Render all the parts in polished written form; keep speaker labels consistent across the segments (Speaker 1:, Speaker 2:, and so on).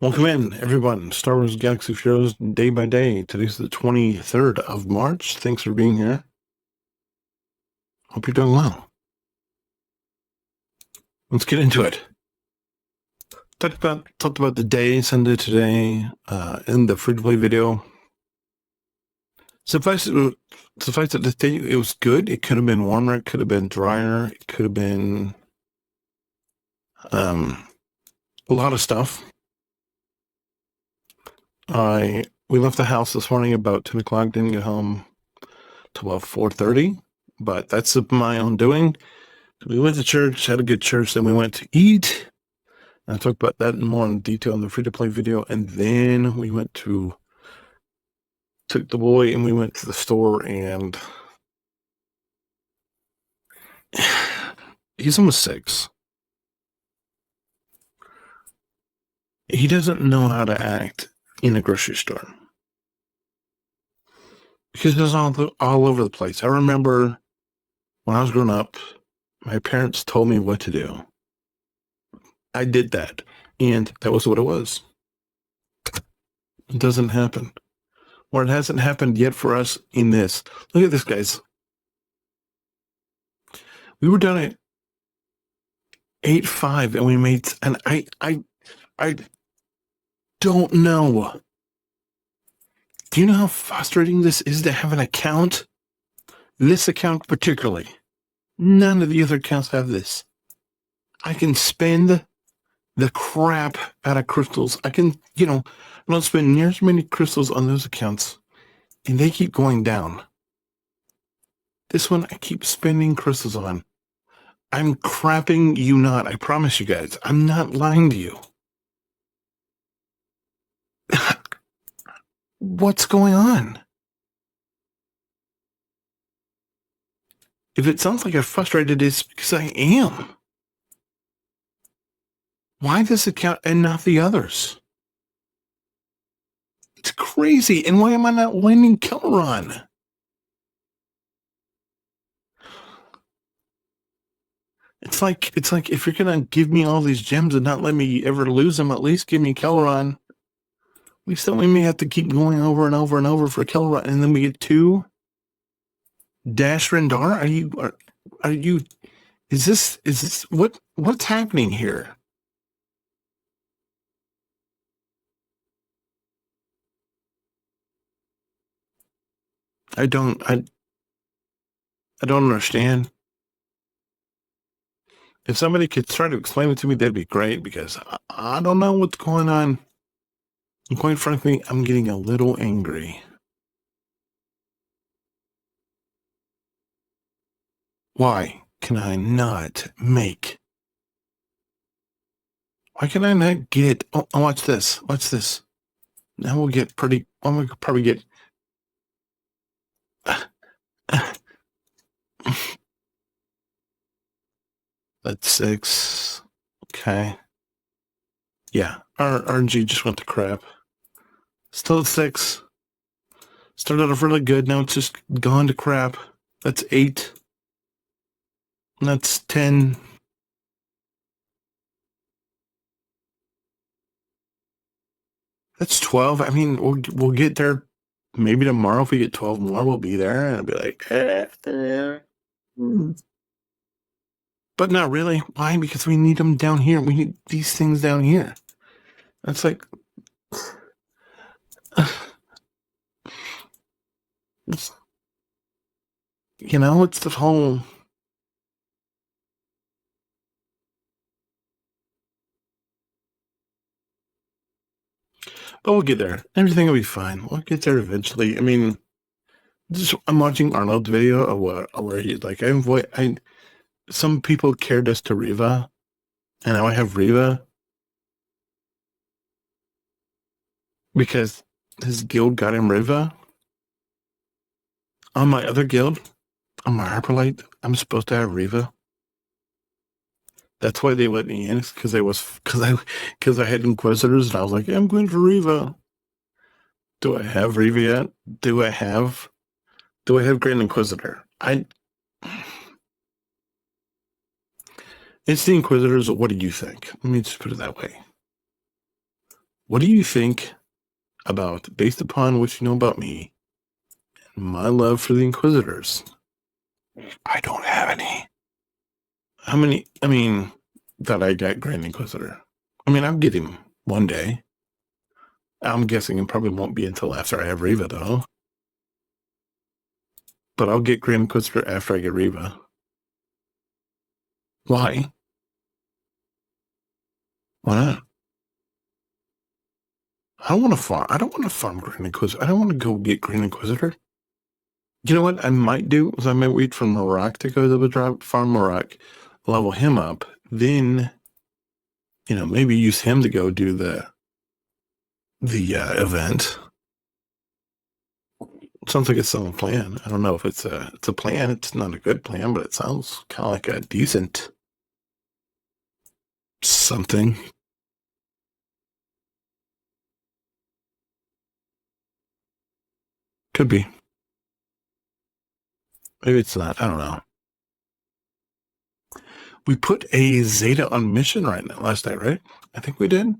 Speaker 1: Welcome in, everyone. Star Wars Galaxy of Heroes day by day. Today's the 23rd of March. Thanks for being here. Hope you're doing well. Let's get into it. Talked about the day, Sunday today, in the free-to-play video. Suffice it to say, it was good. It could have been warmer. It could have been drier. It could have been a lot of stuff. We left the house this morning about 10 o'clock, didn't get home till about 4:30, but that's of my own doing. We went to church, had a good church, then we went to eat. I talked about that more in detail in the free-to-play video, and then we took the boy and we went to the store, and he's almost 6. He doesn't know how to act in a grocery store because it's all over the place. I remember when I was growing up, my parents told me what to do. I did that, and that was what it was. It doesn't happen. Or it hasn't happened yet for us in this. Look at this, guys. We were done at 8:05, and we made, and I don't know. Do you know how frustrating this is to have an account? This account particularly. None of the other accounts have this. I can spend the crap out of crystals. I don't spend near as many crystals on those accounts, and they keep going down. This one I keep spending crystals on. I'm crapping you not. I promise you guys. I'm not lying to you. What's going on? If it sounds like I'm frustrated, it's because I am. Why this account and not the others? It's crazy. And why am I not winning Kelron? It's like if you're gonna give me all these gems and not let me ever lose them, at least give me Kelron. We may have to keep going over and over and over for Kelron, and then we get 2 Dash Rendar. Are you? Is this what's happening here? I don't understand. If somebody could try to explain it to me, that'd be great, because I don't know what's going on. And quite frankly, I'm getting a little angry. Why can I not make? Why can I not get? Oh, watch this. Watch this. Now we'll get pretty. We'll probably get. That's 6. Okay. Yeah, our RNG just went to crap. Still at 6. Started off really good. Now it's just gone to crap. That's 8. And that's 10. That's 12. I mean, we'll get there. Maybe tomorrow, if we get 12 more, we'll be there, and I'll be like, But not really. Why? Because we need them down here. We need these things down here. That's like, it's the whole. But we'll get there. Everything will be fine. We'll get there eventually. I mean, I'm watching Arnold's video of where he's like, some people cared us to Riva, and now I have Riva because his guild got him Riva. On my other guild, on my Harperlight, I'm supposed to have Riva. That's why they let me in, because I had Inquisitors, and I was like, I'm going for Riva. Do I have Riva yet? Do I have Grand Inquisitor? It's the Inquisitors. What do you think? Let me just put it that way. What do you think about, based upon what you know about me, my love for the Inquisitors? I don't have any. How many? I mean, that I get Grand Inquisitor. I mean, I'll get him one day. I'm guessing it probably won't be until after I have Riva, though. But I'll get Grand Inquisitor after I get Riva. Why? Why not? I don't want to farm. I don't want to farm Grand Inquisitor. I don't want to go get Grand Inquisitor. You know what I might do is I might wait for Marak to go to the drop, farm Marak, level him up, then, you know, maybe use him to go do the event. Sounds like it's a plan. I don't know if it's a plan. It's not a good plan, but it sounds kind of like a decent something. Could be. Maybe it's not. I don't know. We put a Zeta on mission right now last night, right? I think we did.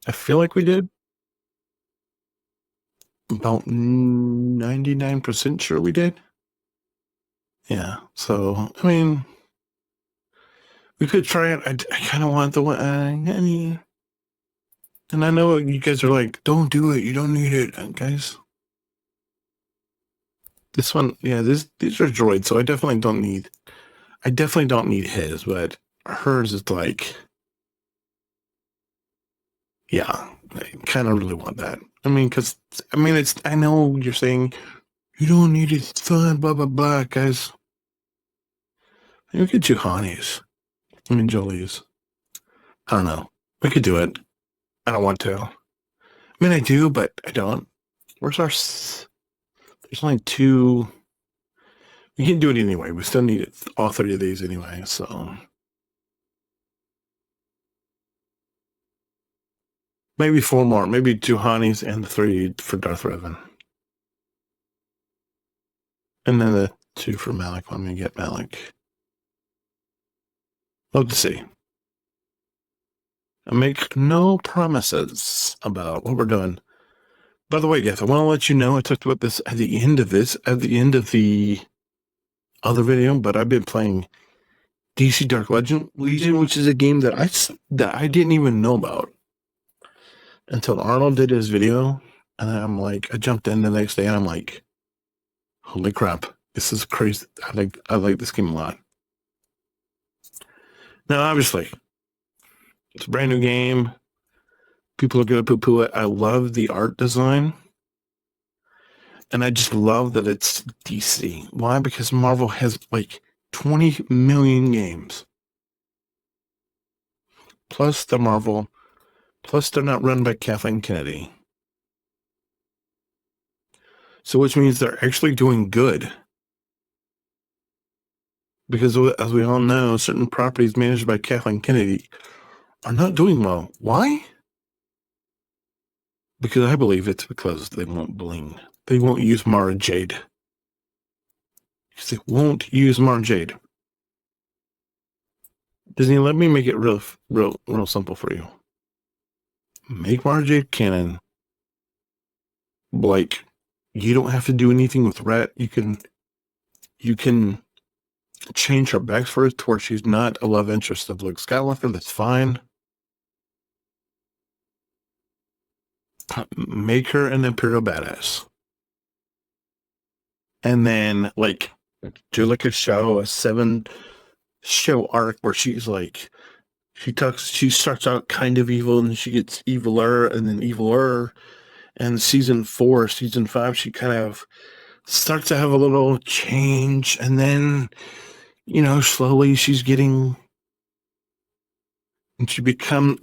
Speaker 1: I feel like we did. About 99% sure we did. Yeah. So, I mean, we could try it. I kind of want the one. And I know you guys are like, don't do it. You don't need it, guys. This one, yeah, these are droids, so I definitely don't need his, but hers is like, yeah, I kind of really want that. I mean, because, I know you're saying you don't need it, it's fun, blah, blah, blah, guys. We could do Hanis. I mean, Jolie's. I don't know. We could do it. I don't want to. I mean, I do, but I don't. Where's our... There's only 2... We can do it anyway. We still need it, all 3 of these anyway, so... Maybe 4 more. Maybe 2 Hanis and 3 for Darth Revan. And then the 2 for Malik when we get Malik. Love to see. I make no promises about what we're doing. By the way, guys, I want to let you know I talked about this at the end of the other video, but I've been playing DC Dark Legion, which is a game that I didn't even know about until Arnold did his video, and I'm like, I jumped in the next day, and I'm like, holy crap, this is crazy. I like this game a lot. Now, obviously, it's a brand new game. People are going to poo-poo it. I love the art design. And I just love that it's DC. Why? Because Marvel has like 20 million games. Plus they're not run by Kathleen Kennedy. So which means they're actually doing good. Because as we all know, certain properties managed by Kathleen Kennedy are not doing well. Why? Because I believe it's because they won't bling. They won't use Mara Jade. They won't use Mara Jade. Disney, let me make it real simple for you. Make Mara Jade canon. Like, you don't have to do anything with Rhett. You can change her backstory to where she's not a love interest of Luke Skywalker. That's fine. Make her an Imperial badass. And then, like, do like a 7-show arc where she's like, she starts out kind of evil and she gets eviler and then eviler. And season 4, season 5, she kind of starts to have a little change. And then, you know, slowly she's getting, and she become,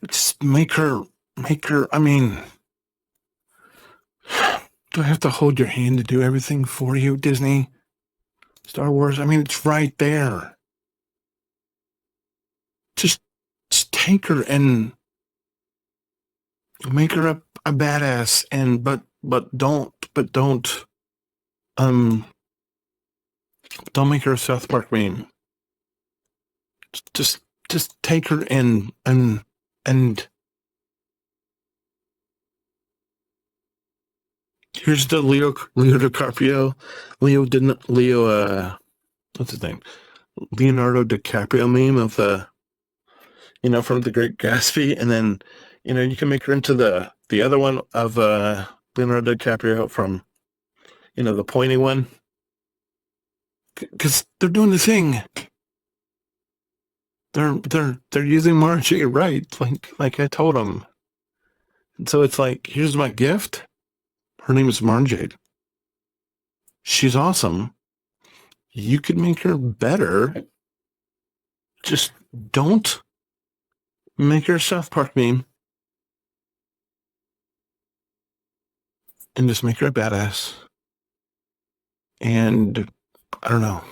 Speaker 1: just make her, I mean, do I have to hold your hand to do everything for you, Disney? Star Wars, I mean, it's right there. Just take her and make her a badass, and but don't make her a South Park meme. Just take her and Here's the Leo DiCaprio. What's his name? Leonardo DiCaprio meme of from The Great Gatsby, and then, you can make her into the other one of Leonardo DiCaprio from, the pointy one, because they're doing the thing. They're using Margie right, like I told them. And so it's like, here's my gift. Her name is Marjade. She's awesome. You could make her better. Just don't make her a South Park meme. And just make her a badass. And I don't know.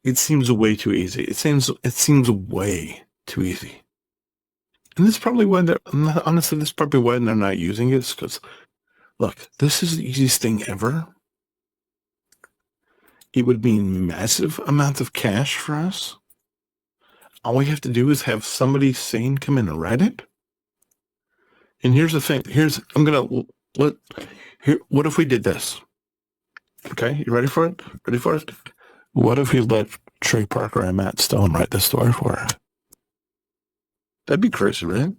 Speaker 1: It seems way too easy. It seems way too easy. And this is probably why this is probably why they're not using it. Because, look, this is the easiest thing ever. It would mean massive amounts of cash for us. All we have to do is have somebody sane come in and write it. And here's the thing. What if we did this? Okay, you ready for it? Ready for it? What if we let Trey Parker and Matt Stone write the story for her? That'd be crazy, right?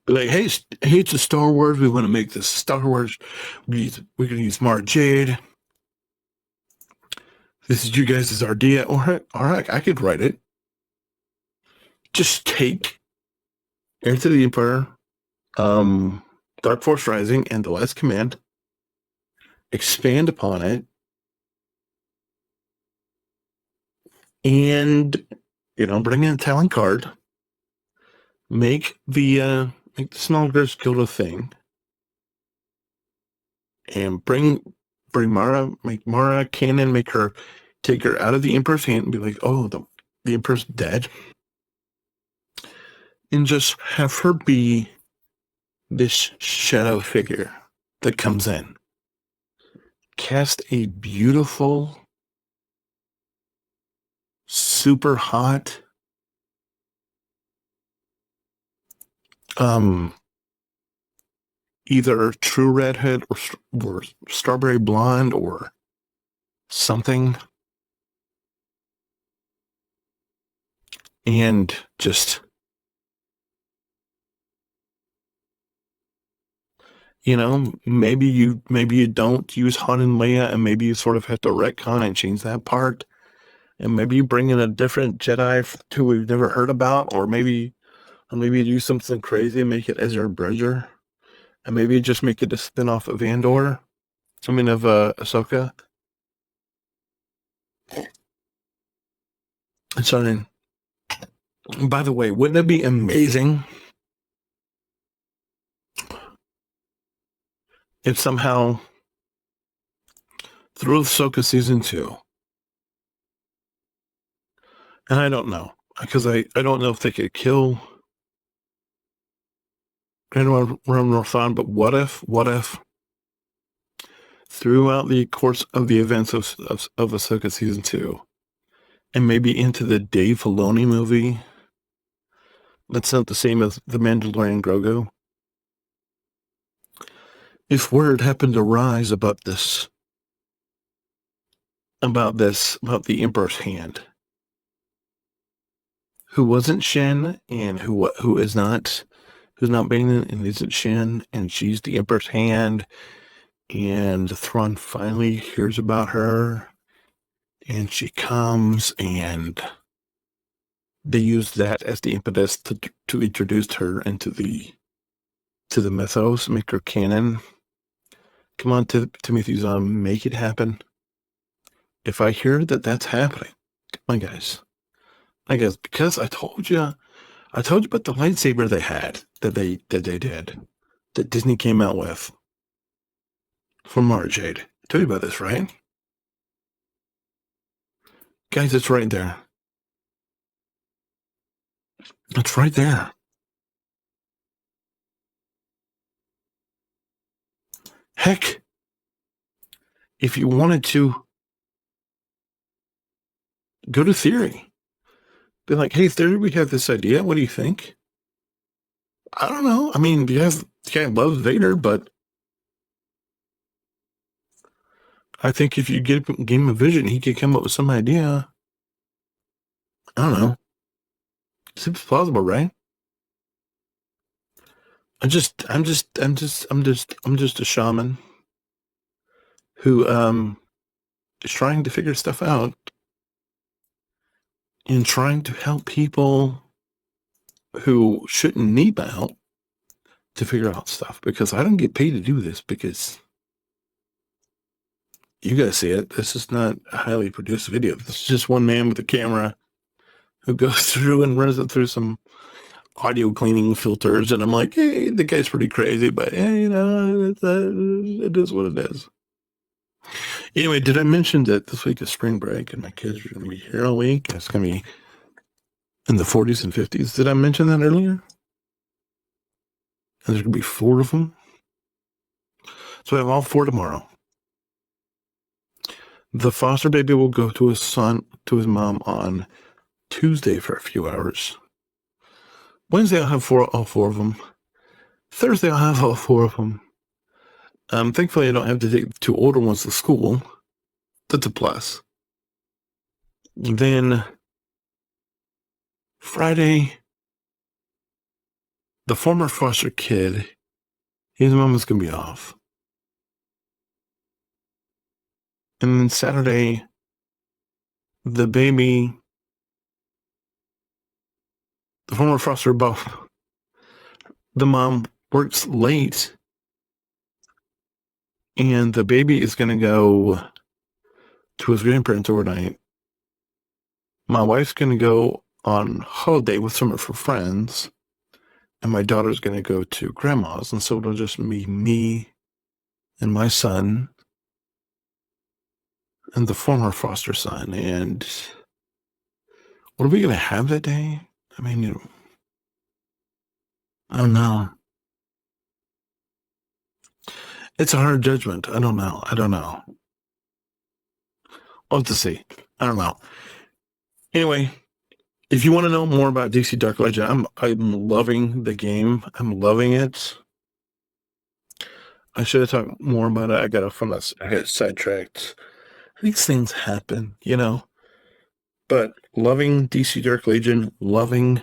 Speaker 1: Be like, hey, it's a Star Wars. We want to make this Star Wars. We're going to use Marjade. This is you guys' idea. All right, I could write it. Just take Heir to the Empire, Dark Force Rising, and The Last Command, expand upon it, and bring in a talent card, make the Small Girls Guild a thing, and bring Mara, make Mara canon, take her out of the Emperor's hand and be like, oh, the Emperor's dead, and just have her be this shadow figure that comes in. Cast a beautiful, super hot, either true redhead or strawberry blonde or something, and just maybe you don't use Han and Leia, and maybe you sort of have to retcon and change that part, and maybe you bring in a different Jedi who we've never heard about, or maybe you do something crazy and make it Ezra Bridger, and maybe you just make it a spin-off of Andor. I mean, of Ahsoka. So then, by the way, wouldn't it be amazing if somehow through Ahsoka season 2, and I don't know, because I don't know if they could kill Grand Admiral Northon, but what if throughout the course of the events of Ahsoka season 2, and maybe into the Dave Filoni movie, that's not the same as The Mandalorian Grogu, if word happened to rise about the Emperor's hand, who wasn't Shen, and who's not Bane and isn't Shen, and she's the Emperor's hand, and Thrawn finally hears about her, and she comes, and they use that as the impetus to introduce her into the mythos, make her canon. Come on, Timothy Zahn, make it happen. If I hear that that's happening, come on, guys. Because I told you about the lightsaber they had that Disney came out with for Marjade. I told you about this, right? Guys, it's right there. It's right there. Heck, if you wanted to go to Theory, be like, hey, Theory, we have this idea. What do you think? I don't know. I mean, the guy loves Vader, but I think if you give him a vision, he could come up with some idea. I don't know. Seems plausible, right? I'm just a shaman who is trying to figure stuff out and trying to help people who shouldn't need my help to figure out stuff, because I don't get paid to do this, because you guys see it. This is not a highly produced video. This is just one man with a camera who goes through and runs it through some audio cleaning filters, and I'm like, hey, the guy's pretty crazy, but hey, it is what it is. Anyway, did I mention that this week is spring break and my kids are going to be here all week? It's going to be in the 40s and 50s. Did I mention that earlier? And there's going to be 4 of them. So I have all 4 tomorrow. The foster baby will go to his mom on Tuesday for a few hours. Wednesday I'll have all 4 of them. Thursday I'll have all 4 of them. Thankfully I don't have to take the 2 older ones to school. That's a plus. Then Friday, the former foster kid, his mom is going to be off. And then Saturday, the baby, the former foster, the mom works late, and the baby is going to go to his grandparents overnight. My wife's going to go on holiday with some of her friends, and my daughter's going to go to grandma's, and so it'll just be me and my son and the former foster son. And what are we going to have that day? I mean, I don't know. It's a hard judgment. I don't know. I'll have to see. I don't know. Anyway, if you want to know more about DC Dark Legend, I'm loving the game. I'm loving it. I should have talked more about it. I got sidetracked. These things happen, But loving DC Dark Legion, loving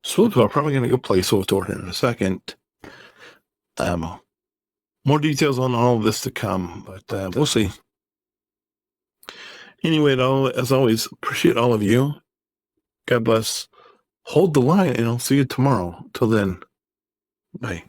Speaker 1: Swgoh. I'm probably going to go play Swgoh in a second. More details on all of this to come, but we'll see. Anyway, as always, appreciate all of you. God bless. Hold the line, and I'll see you tomorrow. Till then, bye.